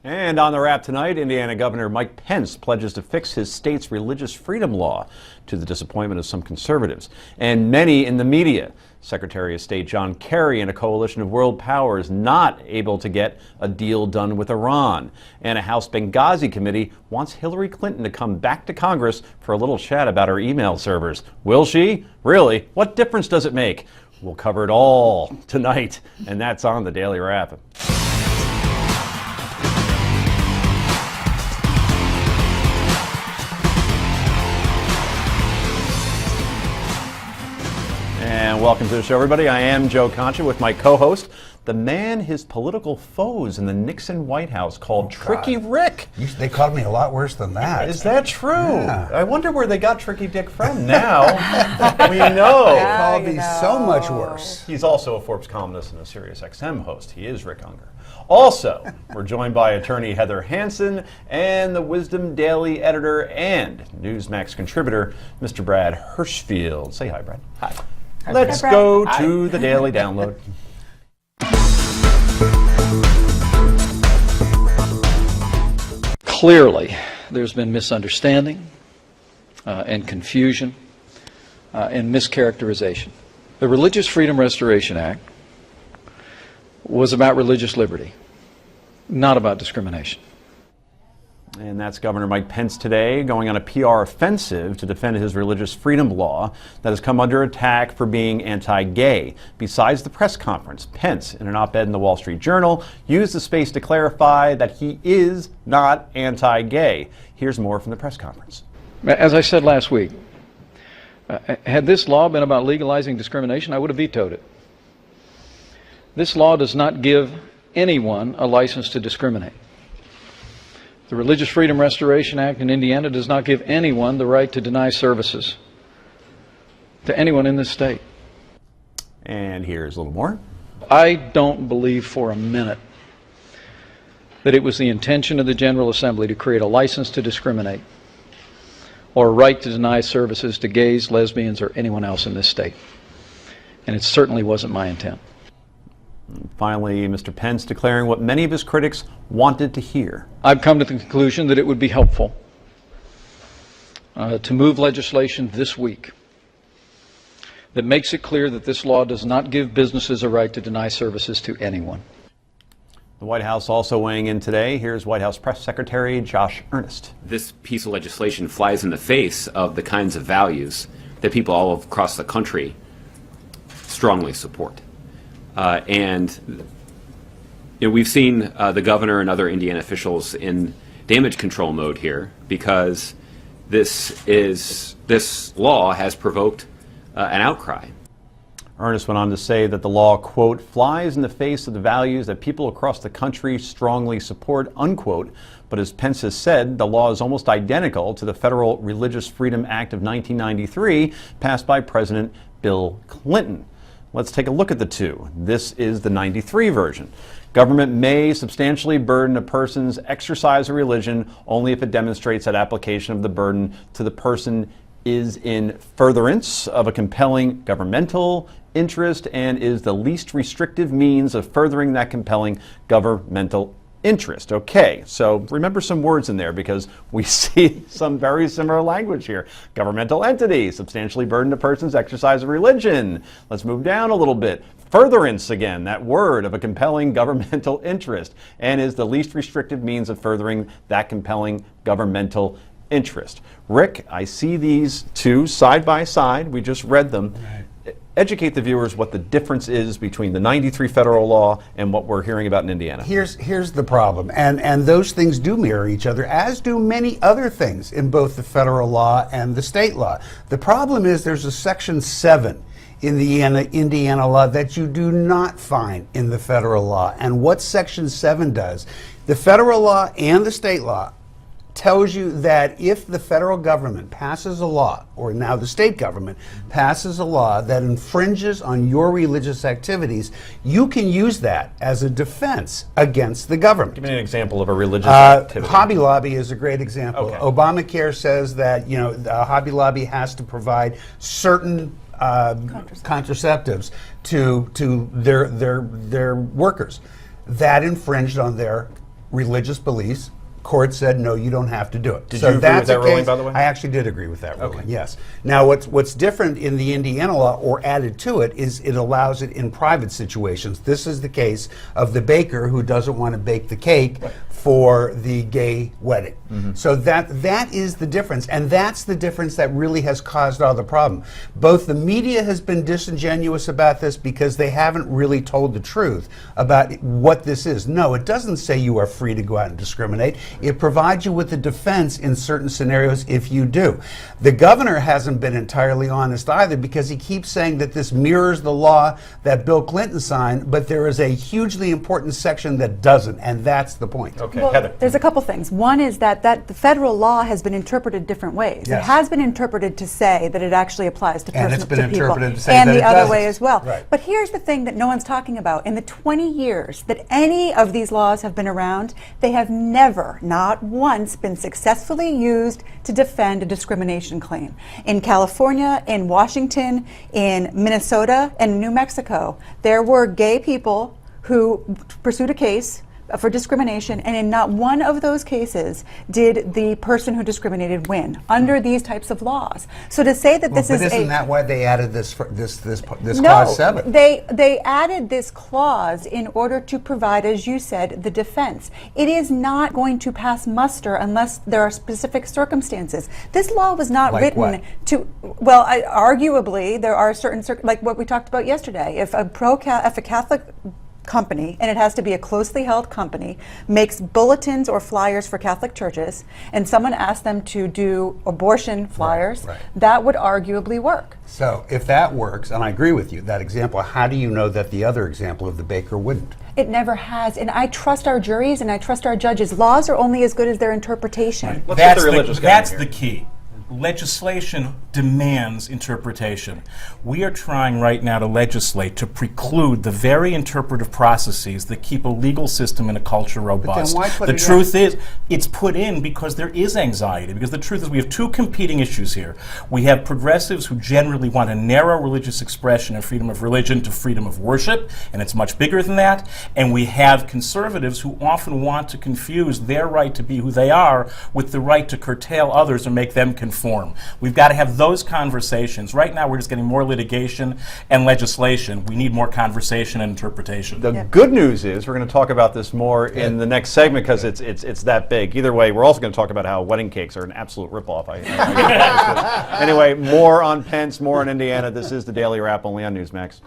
And on the wrap tonight, Indiana Governor Mike Pence pledges to fix his state's religious freedom law, to the disappointment of some conservatives and many in the media. Secretary of State John Kerry and a coalition of world powers not able to get a deal done with Iran. And a House Benghazi committee wants Hillary Clinton to come back to Congress for a little chat about her email servers. Will she? Really? What difference does it make? We'll cover it all tonight, and that's on the Daily Wrap. And welcome to the show, everybody. I am Joe Concha with my co-host, the man his political foes in the Nixon White House called Tricky Rick. They called me a lot worse than that. Is that true? Yeah. I wonder where they got Tricky Dick from now. We know. They called me so much worse. He's also a Forbes columnist and a Sirius XM host. He is Rick Unger. Also, we're joined by attorney Heather Hansen and the Wisdom Daily editor and Newsmax contributor, Mr. Brad Hirschfield. Say hi, Brad. Hi. Let's go to the Daily Download. Clearly, there's been misunderstanding and confusion and mischaracterization. The Religious Freedom Restoration Act was about religious liberty, not about discrimination. And that's Governor Mike Pence today going on a PR offensive to defend his religious freedom law that has come under attack for being anti-gay. Besides the press conference, Pence, in an op-ed in the Wall Street Journal, used the space to clarify that he is not anti-gay. Here's more from the press conference. As I said last week, had this law been about legalizing discrimination, I would have vetoed it. This law does not give anyone a license to discriminate. The Religious Freedom Restoration Act in Indiana does not give anyone the right to deny services to anyone in this state. And here's a little more. I don't believe for a minute that it was the intention of the General Assembly to create a license to discriminate or a right to deny services to gays, lesbians, or anyone else in this state. And it certainly wasn't my intent. Finally, Mr. Pence declaring what many of his critics wanted to hear. I've come to the conclusion that it would be helpful to move legislation this week that makes it clear that this law does not give businesses a right to deny services to anyone. The White House also weighing in today. Here's White House Press Secretary Josh Earnest. This piece of legislation flies in the face of the kinds of values that people all across the country strongly support. We've seen the governor and other Indiana officials in damage control mode here because this law has provoked an outcry. Earnest went on to say that the law, quote, flies in the face of the values that people across the country strongly support, unquote. But as Pence has said, the law is almost identical to the Federal Religious Freedom Act of 1993 passed by President Bill Clinton. Let's take a look at the two. This is the 93 version. Government may substantially burden a person's exercise of religion only if it demonstrates that application of the burden to the person is in furtherance of a compelling governmental interest and is the least restrictive means of furthering that compelling governmental interest. Okay, so remember some words in there because we see some very similar language here. Governmental entity, substantially burden a person's exercise of religion. Let's move down a little bit. Furtherance again, that word of a compelling governmental interest and is the least restrictive means of furthering that compelling governmental interest. Rick, I see these two side by side. We just read them. Right. Educate the viewers what the difference is between the 93 federal law and what we're hearing about in Indiana. Here's the problem, and those things do mirror each other, as do many other things in both the federal law and the state law. The problem is there's a Section 7 in the Indiana law that you do not find in the federal law. And what Section 7 does, the federal law and the state law tells you that if the federal government passes a law, or now the state government passes a law that infringes on your religious activities, you can use that as a defense against the government. Give me an example of a religious activity. Hobby Lobby is a great example. Okay. Obamacare says that Hobby Lobby has to provide certain contraceptives to their workers. That infringed on their religious beliefs. Court said, no, you don't have to do it. Did you agree with that's that a ruling, case- by the way? I actually did agree with that ruling, Okay. yes. Now, what's different in the Indiana law, or added to it, is it allows it in private situations. This is the case of the baker who doesn't want to bake the cake for the gay wedding. So that is the difference, and that's the difference that really has caused all the problem. Both the media has been disingenuous about this because they haven't really told the truth about what this is. No, it doesn't say you are free to go out and discriminate. It provides you with a defense in certain scenarios if you do. The governor hasn't been entirely honest either because he keeps saying that this mirrors the law that Bill Clinton signed, but there is a hugely important section that doesn't, and that's the point. Okay, Well, Heather. there's a couple things. One is that the federal law has been interpreted different ways. It Yes. has been interpreted to say that it actually applies to And persons, it's been to people, interpreted to say and that the it other doesn't. way as well. Right. But here's the thing that no one's talking about. In the 20 years that any of these laws have been around, they have never, not once, been successfully used to defend a discrimination claim. In California, in Washington, in Minnesota, and New Mexico, there were gay people who pursued a case for discrimination, and in not one of those cases did the person who discriminated win under these types of laws. So to say that this But is isn't a that why they added this no, clause 7? they added this clause in order to provide, as you said, the defense. It is not going to pass muster unless there are specific circumstances. This law was not Like written what? to. Well, arguably there are certain like what we talked about yesterday. If a Catholic company, and it has to be a closely held company, makes bulletins or flyers for Catholic churches, and someone asks them to do abortion flyers, right. that would arguably work. So if that works, and I agree with you, that example, how do you know that the other example of the baker wouldn't? It never has, and I trust our juries and I trust our judges. Laws are only as good as their interpretation. Let's get the religious guy in That's here. the key. Legislation demands interpretation. We are trying right now to legislate to preclude the very interpretive processes that keep a legal system and a culture robust. why put The it in? truth is, it's put in because there is anxiety, because the truth is we have two competing issues here. We have progressives who generally want to narrow religious expression and freedom of religion to freedom of worship, and it's much bigger than that. And we have conservatives who often want to confuse their right to be who they are with the right to curtail others and make them conform. We've got to have those conversations. Right now, we're just getting more litigation and legislation. We need more conversation and interpretation. The good news is we're going to talk about this more in the next segment because it's that big. Either way, we're also going to talk about how wedding cakes are an absolute ripoff. Anyway, more on Pence, more on Indiana. This is the Daily Wrap only on Newsmax.